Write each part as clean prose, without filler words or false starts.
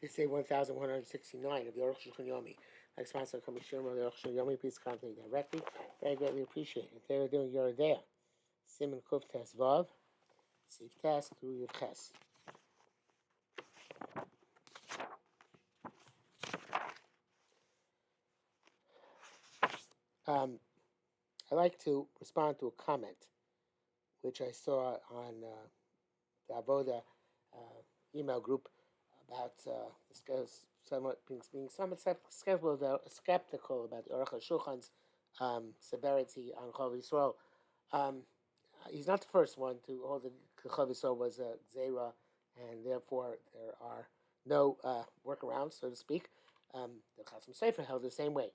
They say 1169 of the Arukh HaShulchan Yomi. Like sponsor coming Shirma of the Arukh HaShulchan Yomi, please contact me directly. Very greatly appreciated. They were doing Yoredea. Simon Kuf Tes Vav. Sif Tes through your Ches. I'd like to respond to a comment which I saw on the Avoda email group about somewhat being somewhat skeptical about the Arukh HaShulchan's severity on Chol Yisrael. He's not the first one to hold the Chol Yisrael was a Zera, and therefore there are no workarounds, so to speak. The Chasam Sofer held the same way.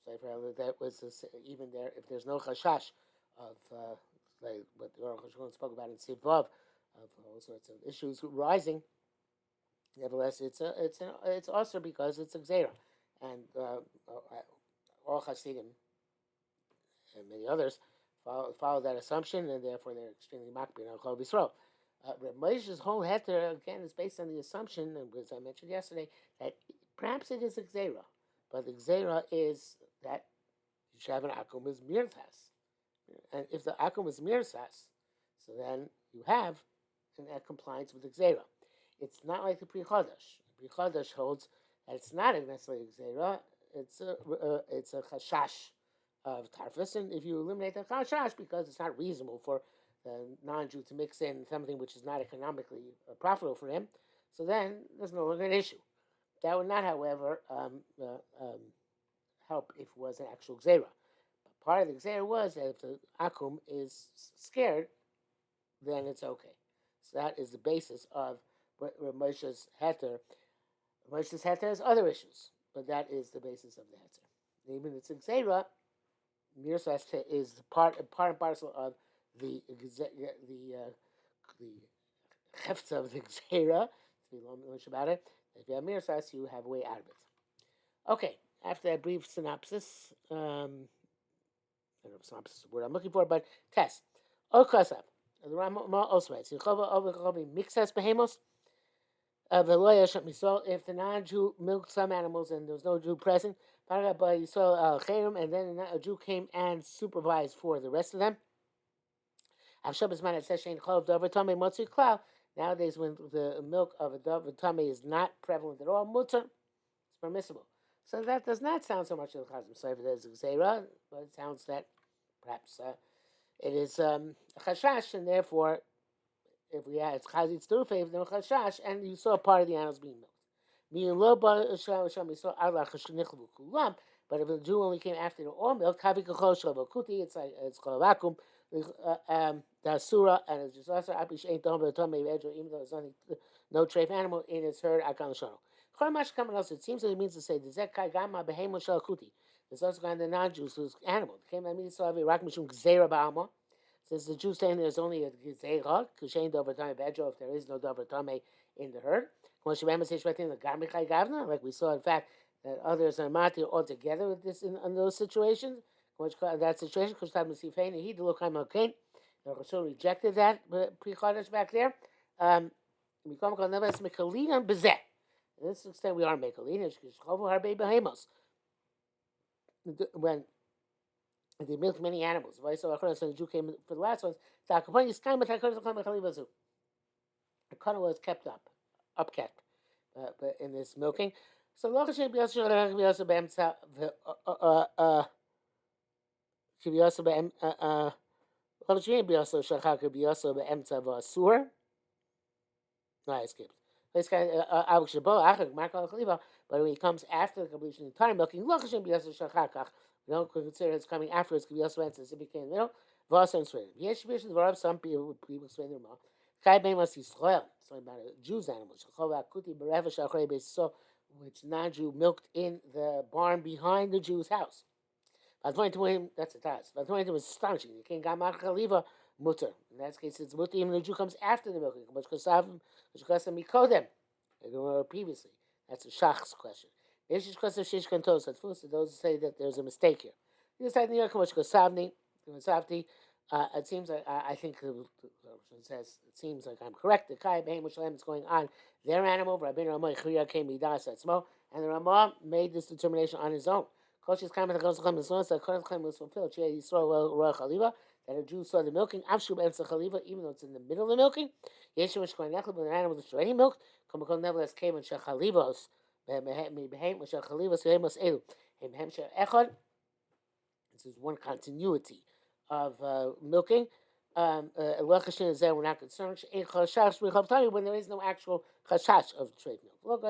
Sofer held that was even there if there's no chashash of like what the Arukh HaShulchan spoke about in Sivav, of all sorts of issues rising. Nevertheless, it's also because it's a gzera, and all Hasidim and many others follow that assumption, and therefore they're extremely makbid on Chol Yisrael. Moshe's whole heter again is based on the assumption, as I mentioned yesterday, that perhaps it is a gzera, but the gzera is that you should have an akum is mirtas, and if the akum is mirtas, so then you have an compliance with the gzera. It's not like the Pri Chodesh. The Pri Chodesh holds that it's not necessarily a gzera. It's a chashash of tarfus, and if you eliminate the chashash because it's not reasonable for the non-Jew to mix in something which is not economically profitable for him, so then there's no longer an issue. That would not, however, help if it was an actual gzera. But part of the gzera was that if the akum is scared, then it's okay. So that is the basis of Moshe's heter. Moshe's heter has other issues, but that is the basis of the heter. Even it's a gzera, mirsas is part and parcel of the hefts of the gzera. To be much about it, if you have mirsas, you have a way out of it. Okay, after that brief synopsis, I don't know if synopsis is the word I'm looking for, but test. Okasav. The Rama also writes, mixas behemos. If the non-Jew milked some animals and there was no Jew present, and then a Jew came and supervised for the rest of them. Nowadays, when the milk of a dove tummy is not prevalent at all, mutter, it's permissible. So that does not sound so much like Chazim Sofer as a Gzeira, but it sounds that perhaps it is a chashash, and therefore, if we had it's chazit sturfei, no chashash, and you saw part of the animals being milked. But if the Jew only came after they're all milked, it's called vacuum. The asura and it's just also even though there's nothing, no treif animal in its herd, akan l'shano. It seems that it means to say the zekai gama behemo shel kuti. There's also kind of the non-Jews whose animal came. I mean, so have a rak mishum gzeira ba'alma. Since the Jews saying there's only a gzeira, kushein dover tame bedro, if there is no dover tame in the herd. Like we saw, in fact, that others are matir altogether with this in those situations. That situation, because he the look I'm okay. The Roshul rejected that pre-Chodesh back there. We come called never mekalina bezeh. To this extent, we are mekalina. When they milked many animals, right? So the Jew came for the last ones. The kana was kept upkept, but in this milking. So I skipped. This guy, but when he comes after the completion of the entire milking, we don't consider it's coming afterwards. It became middle. Some people explain their mouth. Something about a Jew's animal, which non-Jew milked in the barn behind the Jew's house. According to him, that's a task. According to him, it's astonishing. The king got Machaliva mutter. In that case, it's mutter even the Jew comes after the milking. Which cost them mikodem. I don't know previously. That's a shach's question. Those who say that there's a mistake here. This side New York, which goes savni, It seems like I think it says it seems like I'm correct. The Kai Behem Shalem is going on their animal. Rabbeinu Ramah Chriya came Midas Atzmo, and the Ramah made this determination on his own. Koshis Kaim the Kosh Chaim Yisrael said Kosh Chaim was fulfilled. She Yisrael Roa Chaliva that a Jew saw the milking. Avshub Emsa Chaliva, even though it's in the middle of the milking. Yeshu Mishkoin Nechel, but an animal that's already milked. Kamakol nevertheless came and Shachalivos Behem Shachalivos Hemos Elu Hem Shar Echad. This is one continuity of milking. We're not concerned when there is no actual chashash of trade milk.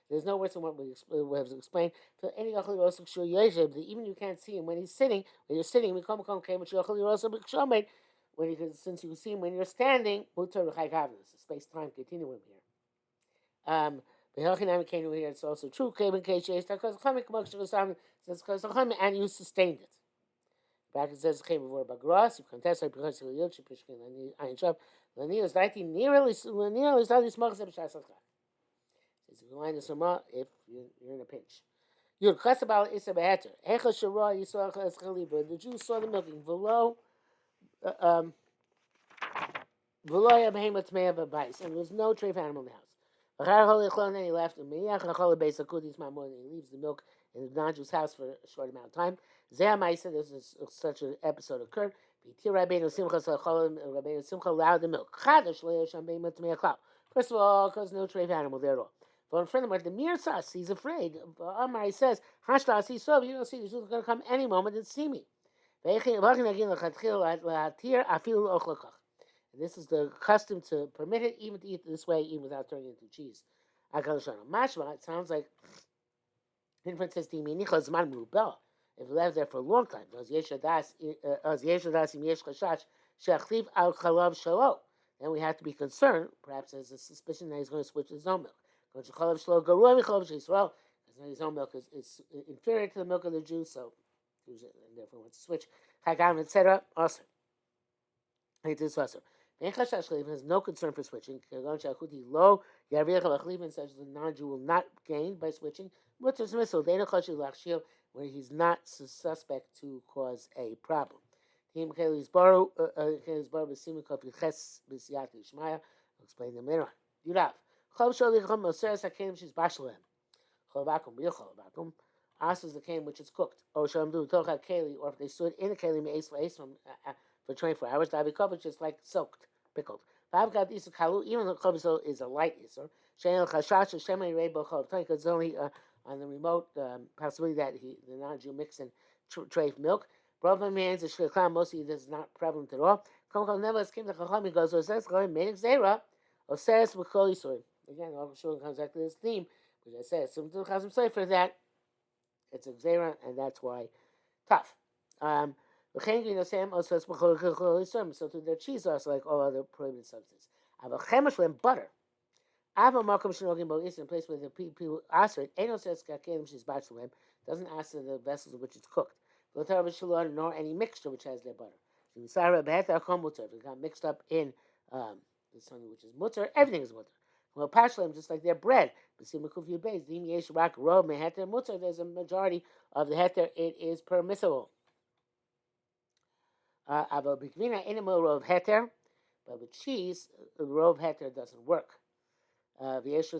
There's no worse than what we have explained. Even you can't see him when he's sitting. When you're sitting, when you can, since you can see him when you're standing, space time continuum here. Here it's also true. And you sustained it. Back it says came before Bagras, you contest like because you yield Pishkin Ein Shop. Laniel is 19 nearly study smokes of Shasaka. Says you line the Sama if you're in a pinch. You'd cuss about Issa Beheter. Echa Shara Yisrael Chaliba. The Jews saw the milking below Veloya Behemoth Mea Babais, and there was no treif animal in the house. And he left him. He leaves the milk in the non-Jew's house for a short amount of time. This is such an episode occurred. Rabbeinu Simcha allowed the milk. First of all, because no treif animal there at all. But furthermore, the Mirsas, he's afraid. Amar, he says, Hashtas, he saw, you don't see, he's going to come any moment and see me. This is the custom to permit it, even to eat this way, even without turning it into cheese. Mashma, it sounds like inference says if it left there for a long time, then we have to be concerned, perhaps there's a suspicion that he's going to switch his own milk. Because his own milk is inferior to the milk of the Jews, so and therefore wants to switch. Etc. Also. It is also. Has no concern for switching. Low Yarvich such the non-Jew will not gain by switching. What's dismissal? Where he's not suspect to cause a problem. I'll explain them later on. Yurav. Asa is the cane which is cooked. Or if they stood in a keli for 24 hours, davi is like soaked, pickled. Even though kobisol is a light isur, because it's only on the remote possibility that the non-Jew mix in treif milk. Problem means the shkeklam mostly this is not prevalent at all. Nevertheless, came to Chacham goes or says made xera or says with kol isur. Again, Arukh HaShulchan comes back to this theme, which I said some to Chazim say for that. It's a xera, and that's why tough. So to their cheese also like all other prohibited substances. I have a chemish and butter. I have a makom shenogim bo is in a place where the people ask it. Eno says kakelim she's bachelem doesn't ask the vessels in which it's cooked. Nor any mixture which has their butter. If it got mixed up in something which is mutter, everything is mutter. Well, pashlem just like their bread. There's a majority of the heter. It is permissible. Rov heter, but with cheese, rov heter doesn't work. Those who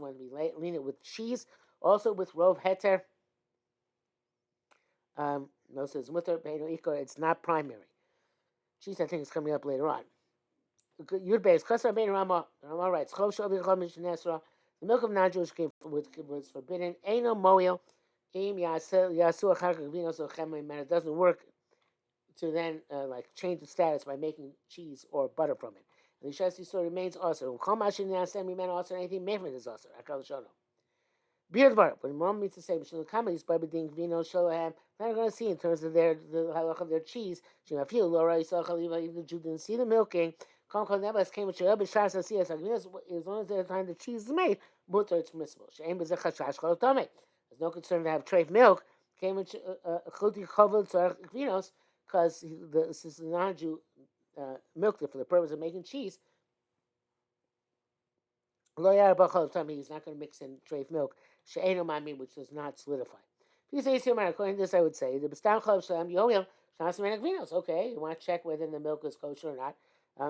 want to be lenient with cheese, also with rov heter. No says mutter, it's not primary. Cheese, I think, is coming up later on. Yud Beis Chasar Ben Rama writes, the milk of non-Jewish was forbidden. Eino moil im yasu it doesn't work to then like change the status by making cheese or butter from it. And the Shasti story remains also. Anything made from it is also. Beard bar. But mom means to say, comedies by being vino sholohem. Not going to see in terms of the halach of their cheese. She might feel Laura even the Jew didn't see the milking. Never came with Shabbat Shas as long as the time the cheese is made, butter it's permissible. There's no concern to have treif milk. Came with chuti chovel tzarich vinos because this is the non-Jew milked it for the purpose of making cheese. He's not going to mix in treif milk, which does not solidify. Please say according to this, I would say the Bastam Chalav Shalem Yoel Shnas Vinos. Okay, you want to check whether the milk is kosher or not.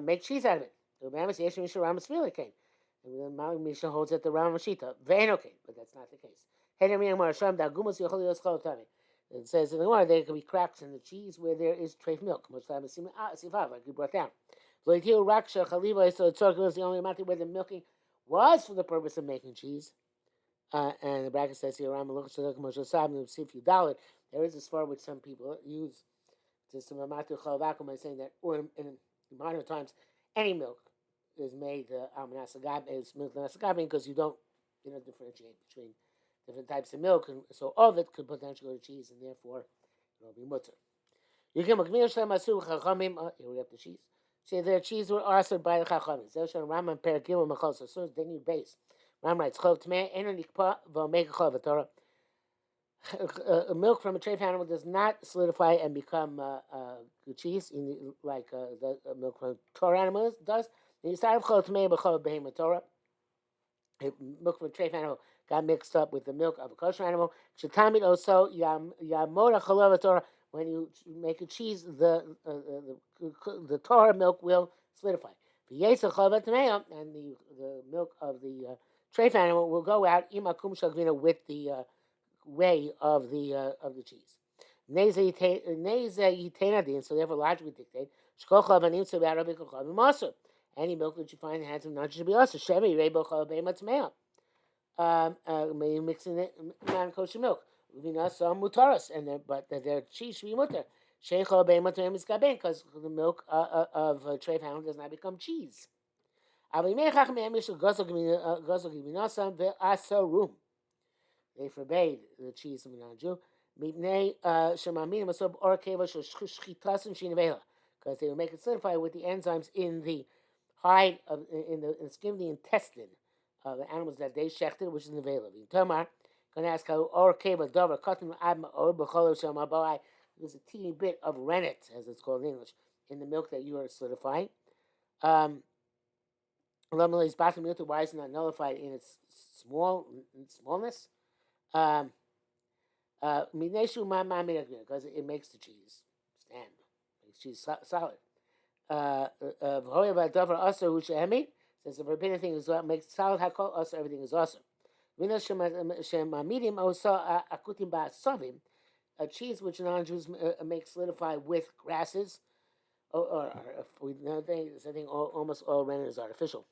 Make cheese out of it. The Ramas Yesh Misha Ramas Vilikain. The Mal Misha holds at the Ram Shita. Vein okay, but that's not the case. It says in the water there can be cracks in the cheese where there is treif milk. Much like you brought down. So it's the only amount where the milking was for the purpose of making cheese. And the bracket says here, there is a svar which some people use to some amatu chalvakum by saying that, or in modern times, any milk is made is milk nasagabin because you don't differentiate between different types of milk, and so all of it could potentially go to cheese, and therefore it will be mutter. You can here we have the cheese. See, their cheese were also by the chachamim. Zoshan Raman Peragil Machal. So as soon as they need base, Ram writes chol tmei eno nikpa v'omega chol v'torah. Milk from a treif animal does not solidify and become cheese like the milk from Torah animals does. The side of chol tmei b'chol behem Torah. Milk from a treif animal got mixed up with the milk of a kosher animal. Shetamid also yamora cholav Torah. When you make a cheese, the Torah milk will solidify. And the milk of the treif animal will go out imakum shagvina with the whey of the cheese. So therefore logically dictate any milk that you find in the hands of non should be also mixing it non-kosher milk. Mutaras, but their cheese should be mutar. Because the milk of treif animal does not become cheese. They forbade the cheese of a non-Jew because they would make it solidify with the enzymes in the hide in the skin of the intestine of the animals that they shechted, which is in the veil of Tomar. Going to ask how or cable dover cotton abma or becholo shamabai. There's a teeny bit of rennet, as it's called in English, in the milk that you are solidifying. Why is it not nullified in its smallness? Because it makes the cheese stand, makes cheese solid. Since the forbidden thing is what makes solid hakol, also everything is awesome. A cheese which non-Jews make solidify with grasses, or nowadays I think almost all rennet is artificial.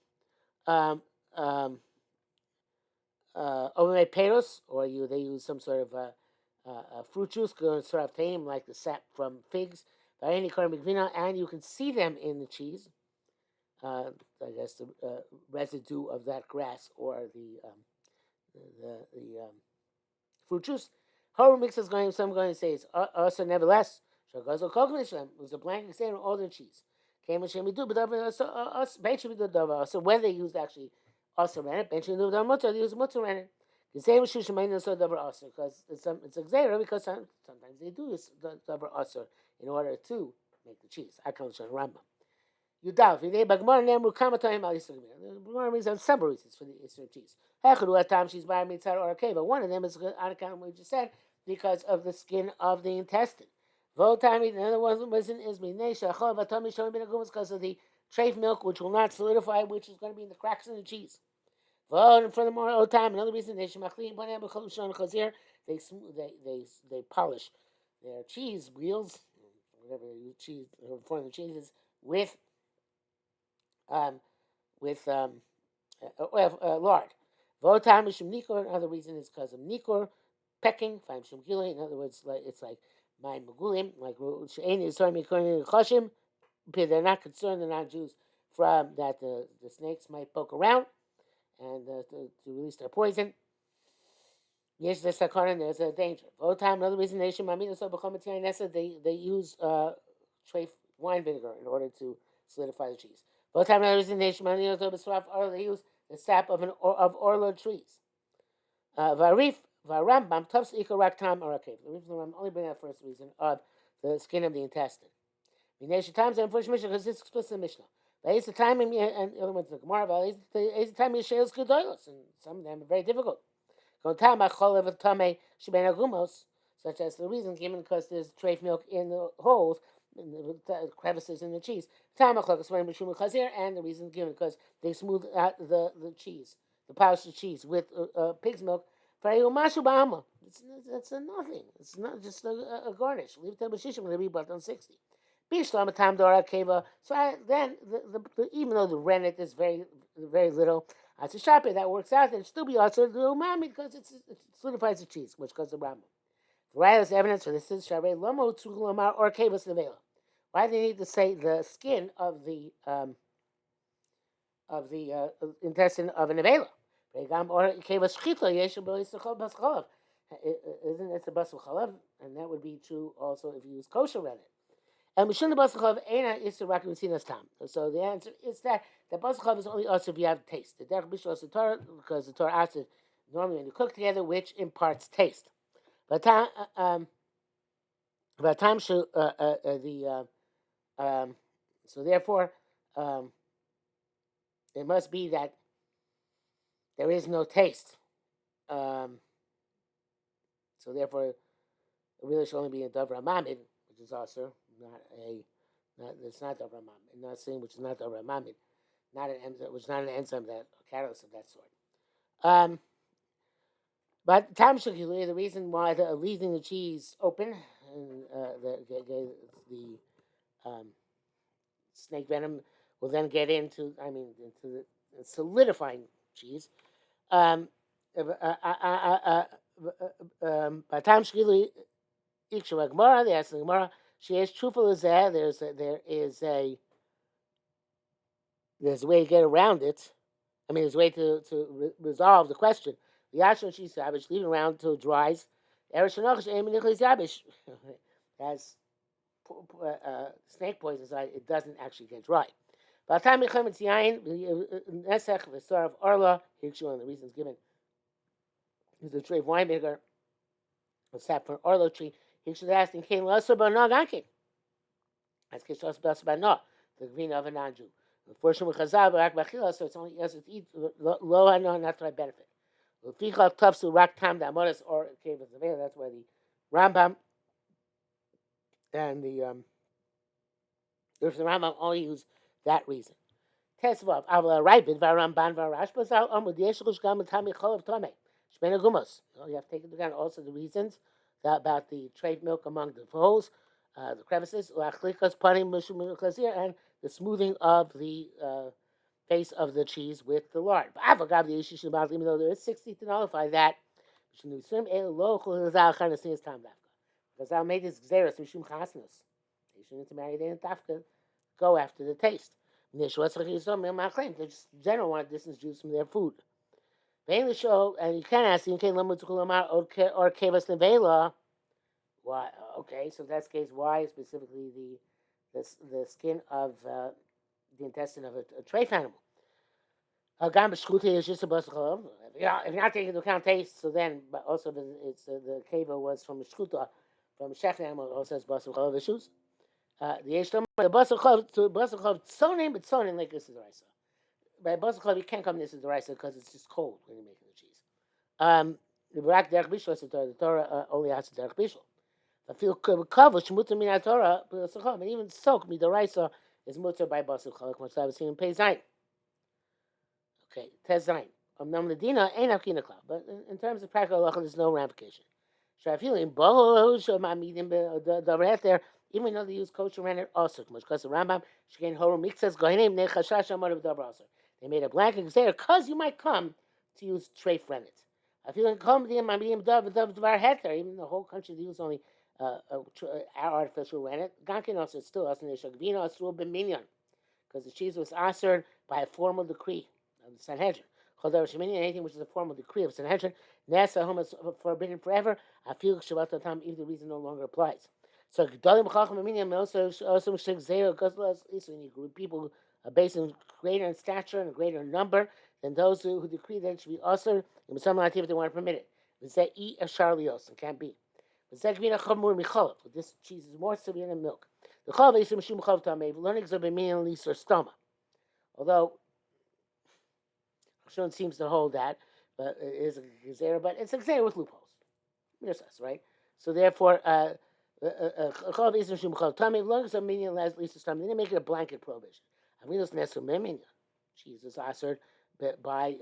Overmade peros, or they use some sort of fruit juice, sort of tame like the sap from figs. And you can see them in the cheese. I guess the residue of that grass or the fruit juice. However, mixes going. Some going to say it's also nevertheless. It was a blanket statement on all their cheese. So whether they used actually also rennet, they use mutter rennet. The same as also because it's a xera because sometimes they do use the davar also in order to make the cheese. I can't show Rambam. You doubt. The Gemara means some reasons for the Isser cheese. She's buying mitzvah or a cave, but one of them is on account of what we just said because of the skin of the intestine. Another one is because of the treif milk, which will not solidify, which is going to be in the cracks in the cheese. And furthermore, another reason they polish their cheese wheels, whatever cheese form the cheeses with lard. Another reason is because of nikor, pecking. In other words, it's like my magulim, like they're not concerned, they're not Jews, from that the snakes might poke around and to release their poison. Yes, there's a danger. Another reason they use treif wine vinegar in order to solidify the cheese. Another reason they use the sap of orlo trees. Rambam tufs ikarak tam arakev. The Rambam only bring that first reason of the skin of the intestine. Times and first Mishnah because it's explicit in Mishnah. But the time and other ones the Gemara. But the time is gedolos, and some of them are very difficult. such as the reason given because there's trace milk in the holes, in the crevices in the cheese. And the reason given because they smooth out the cheese, the polished cheese with pig's milk. It's a nothing. It's not just a garnish. Leave it to Bashishim when they be built on 60. Bishlam Tam Dora Keva. So then, even though the rennet is very little, as a shopper that works out, then it still be also the umami because it solidifies the cheese, which goes to Rambam. The right is evidence for this is Shabbat Lomo Tzulomar or Kevas Nevela. Why do they need to say the skin of the intestine of a nevela? Or Kevas Shchita Yeshu B'Yisachol Bascholav. Isn't it the Basal Chalav? And that would be true also if you use kosher rennet. And Mishun the Basal Chalav Eina is the Rakim Tam. So the answer is that the Basal Chalav is only also if you have taste. The Derech Bishul is the Torah because the Torah asks it normally when you cook together, which imparts taste. But time should so therefore it must be that there is no taste. So therefore, it really should only be a Dovra Mamid, which is also it's not Dovra Mamid, not saying which is not Dovra Mamid, which is not an enzyme that a catalyst of that sort. But time shukili, the reason why leaving the cheese open and the snake venom will then get into the solidifying cheese. By time shukili, Ikshu Gemara, they ask the Gemara, she is truthful as that. There's a way to get around it. There's a way to resolve the question. The Yashon she's savage, leave it around until it dries. Has snake poison inside, it doesn't actually get dry. By the time you come into Yain, Nesech, the star of Arla, Hikshu, and the reasons given is the tree of wine vinegar, a sap for an Arlo tree. Hikshu asked in Cain, Lasso Banog Ankin. As Kishos Basabano, the green of a non Jew. Unfortunately, Chazal, Barak Bachila, so it's only yes to eat low and not to benefit. Ficha Tufsu Rak Tam Damonis or Cave of the Veil, that's why the Rambam and the Rambam only use that reason. Tesvav, Avala Raibid, Varamban Varash, Basal Amud Yeshush Gam Tami Cholav Tome. Shmena Gumos. You have to take into account also the reasons about the trade milk among the holes, the crevices, and the smoothing of the face of the cheese with the lard. Even though there is 60 to nullify that, because I made this xeris mishum chasnus. They shouldn't marry the tafka. Go after the taste. They just general want to distance Jews from their food. And you can ask or kevas nevela. Why? Okay, so that's the case. Why specifically the skin of the intestine of a treif animal? Is just a basicholov. If you're not taking into account taste, so then, but also it's the keva was from a shkuta, from a shech animal. It also has basicholov issues. The basicholov sonin, but sonin like this is the rice. By basicholov you can't come this is the rice because it's just cold when you're making the cheese. The barak derech bishul the Torah only has derech bishul. I feel covered. Shmuta min Torah, and even soak me the rice is mutter by basicholov, which I was seeing in Pei Zayin. Okay, Tez Zayin. Medina ain't akina cloud, but in terms of practical halacha, there's no ramification. So I feel in boho my medium the right there, even though they use kosher rennet also much because the Rambam shkein horu mixes gohenim nechashash amar of davar also. They made a blanket there because you might come to use treif rennet. I feel in kom my medium davar heter, even the whole country they use only artificial rennet. Gankin also still as neshagvino asru b'minyan because the cheese was answered by a formal decree of the Sanhedrin. Anything which is a formal decree of Sanhedrin, Nasa home is forbidden forever. I feel Shabbat Tam if the reason no longer applies. So people are based in greater in stature and a greater number than those who decree that it should be usher and some if they want to permit it. They say eat a charlios, it can't be. But this cheese is more severe than milk. The chav is mishum chav tamei. Learning is a meaningless or stoma. Although Shon seems to hold that, but it is a gzera, but it's a gzera with loopholes. Right? So therefore, chol b'isur shum chol tamei. As long as a minion lasts at least a time, they didn't make it a blanket prohibition. Avinos nesu minion. Jesus answered by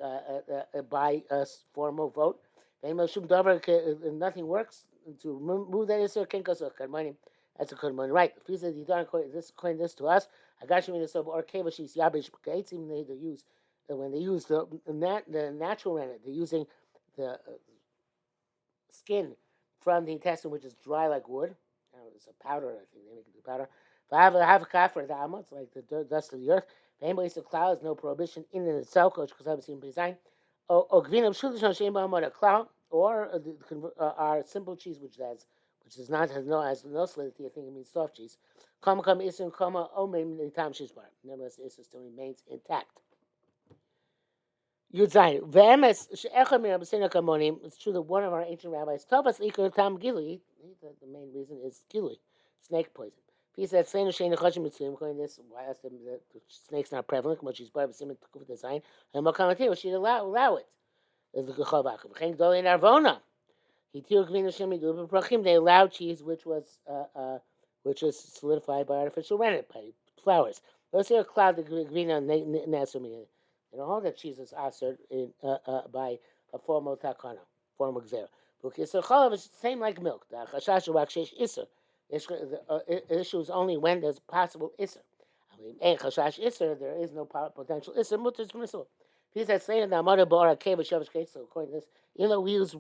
a formal vote. Nothing works to move that issue. Can't go so money. That's a good money, right? If he says you don't coin this to us, I got you in the sub or cable she's yabish. Even they use when they use the natural rennet, they're using the skin from the intestine, which is dry like wood. It's a powder. I think they make it into powder. If I have a calf for the alma, it's like the dust of the earth. If anybody says cloud is no prohibition in and itself, because I haven't seen design. Or gvina shulchan sheim ba'amad a cloud, or our simple cheese, which has no solidity. I think it means soft cheese. Kama kama isim kama omim nitam shishbar. Nevertheless, the isim still remains intact. Yudzayin. Ve'emes she'echad min Rabbeinu Kamonim. It's true that one of our ancient rabbis told us ikar tam gilui. The main reason is gilui, snake poison. He said, "Seinu she'ein nechashim mitzvim." According to this, why asked him that the snake's not prevalent? Much she's part of the tukuf design. And Mokamati, she'd allow it. There's the gechavak. V'chein gdolei narvona. He tir gvina shemi du'beprachim. They allowed cheese, which was solidified by artificial rennet, by flowers. Let's hear a cloud the gvina nasumi. And all that cheese is answered by a formal takana, formal gzera. Because the chalav is the same like milk. The chashash rakshesh iser. The issue is only when there's possible iser. I mean, ain't chashash iser. There is no potential iser. Mutter permissible. He said, "Say in the mother bar cave shavish case." So according to this, they used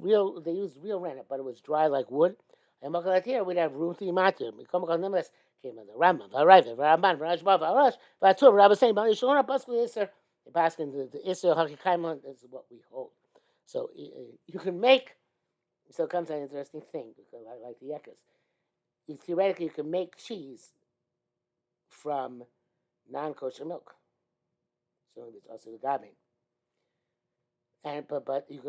real rennet, but it was dry like wood. And here we'd have room to imatir. We come on this came in the Rambam, V'arayv, V'ramban, V'rashba, V'arash, V'atur, Rabbi saying, "But Yishon Pascal iser." The basket, the Isser Hakikaimon is what we hold. So you can make. So it comes an interesting thing because I like the yekas. Theoretically, you can make cheese from non-kosher milk. So it's also the gabbing. And but you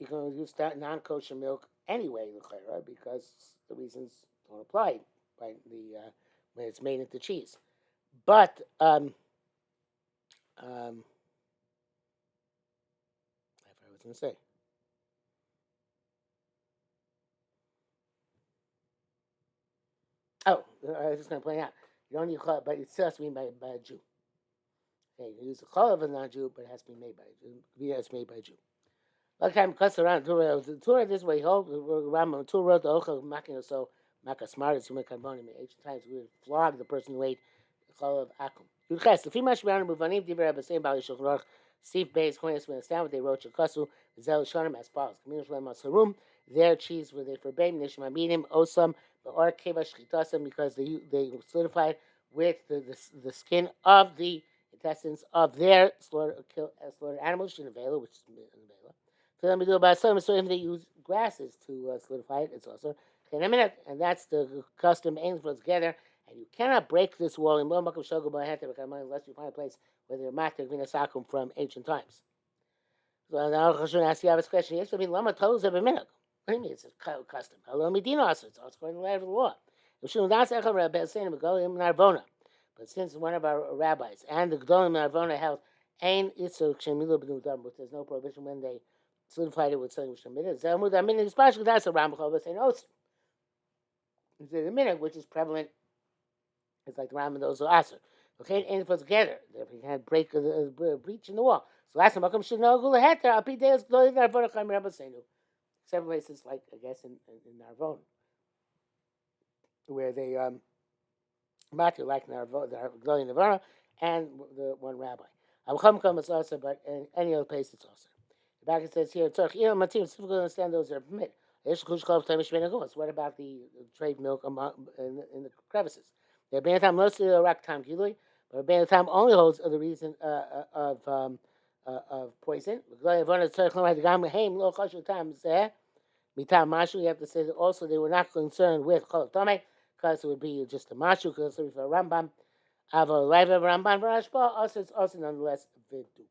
can use that non-kosher milk anyway, right? Because the reasons don't apply by the when it's made into cheese. But I forgot what I was going to say. Oh, I was just going to point out. You don't need chalav, but it still has to be made by a Jew. Okay, you use a chalav of a non-Jew, but it has to be made by a Jew. It's made by a Jew. Like I'm cussed around the Torah this way. Hold Rambam Torah wrote the Ochel Makin so Makasmaris who make Karbonim. Ancient times we would flog the person who ate the chalav akum. Yudches the female shmeyanim muvanim divrei Rabbi saying about Yishulchan Aruch Steve Bayes Koines when it's they wrote Shakasu Zel Shonim as follows. Community Shalom Masarum. Their cheese where they forbade Nishma Minim Osam or Keva Shchitasam because they solidified with the skin of the intestines of their slaughtered animals, Shinavela, which is Navela. For them to do about some, so if they use grasses to solidify it, it's also and that's the custom aims for together. And you cannot break this wall in unless you find a place where they're matter vinasakum from ancient times. So now Arukh HaShulchan asks you this question. Yes, I mean, lama tolos have a minute. What do you mean it's a custom? Hello, Medina also. It's also according to the letter of the law. But since one of our rabbis and the Gdolim Narvona held Ein Isur Kshemilu B'nudam, but there's no prohibition when they solidified it with something which is Zelmud. I mean, especially that's a Rambam but saying Otzim. The minute which is prevalent, it's like the Rambam those who aser. Okay, and for together, if you had break a breach in the wall. So last time, should know Gula Heter. I'll be there. Several places, like I guess in Narvon, where they matter like Glory Navara and the one rabbi. Avchamkam is also, but in any other place it's also. The back it says here, it's difficult to understand those that are permitted. What about the trade milk in the crevices? The Bentham mostly the rak tam gilui, but Bentham only holds the reason of poison. You have to say that also they were not concerned with cholav tamei because it would be just a mashu because it's for Rambam. Avo Rambam Rashba also it's also nonetheless vidu.